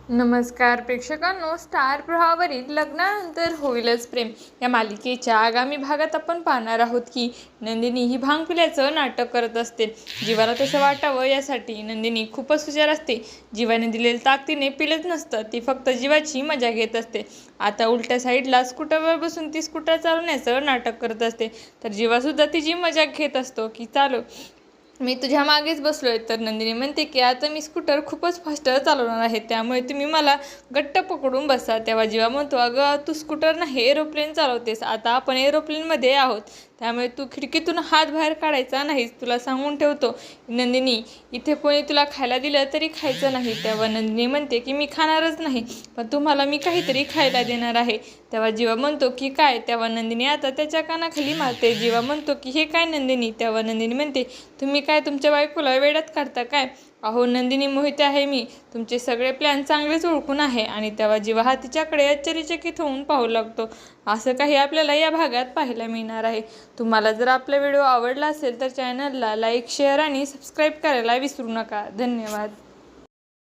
नमस्कार प्रेक्षकांनो, स्टार प्रवाहावरील लग्नानंतर होईलच प्रेम या मालिकेच्या आगामी भागात आपण पाहणार आहोत की नंदिनी ही भांग पिल्याचं नाटक करत असते. जीवाला तसं वाटावं यासाठी नंदिनी खूपच हुशार असते. जीवाने दिलेलं ताकदीने पिलंच नसतं, ती फक्त जीवाची मजा घेत असते. आता उलट्या साईडला स्कूटरवर बसून ती स्कूटर चालवण्याचं नाटक करत असते, तर जीवासुद्धा तिची मजा घेत असतो की चालव, मी तुझ्या मागेच बसलोय. तर नंदिनी म्हणते की आता मी स्कूटर खूपच फास्ट चालवणार आहे, त्यामुळे तुम्ही मला घट्ट पकडून बसा. तेव्हा जीवा म्हणतो, अगं तू स्कूटर नाही एरोप्लेन चालवतेस, आता आपण एरोप्लेनमध्ये आहोत, त्यामुळे तू खिडकीतून हात बाहेर काढायचा नाहीस, तुला सांगून ठेवतो. नंदिनी, इथे कोणी तुला खायला दिलं तरी खायचं नाही. तेव्हा नंदिनी म्हणते की मी खाणारच नाही, पण तुम्हाला मी काहीतरी खायला देणार आहे. तेव्हा जीवा म्हणतो की काय. तेव्हा नंदिनी आता त्याच्या कानाखाली मारते. जीवा म्हणतो की हे काय नंदिनी. तेव्हा नंदिनी म्हणते, तुम्ही काय तुमच्या बायकोला वेड्यात काढता काय. अहो नंदिनी, मोहिते आहे मी, तुमचे सगळे प्लॅन चांगलेच ओळखून आहे. आणि तेव्हा जीवा हा तिच्याकडे आश्चर्यचकित होऊन पाहू लागतो. असं काही आपल्याला या भागात पाहायला मिळणार आहे. तुम्हाला जर आपला व्हिडिओ आवडला असेल तर चॅनलला लाईक, शेअर आणि सबस्क्राईब करायला विसरू नका. धन्यवाद.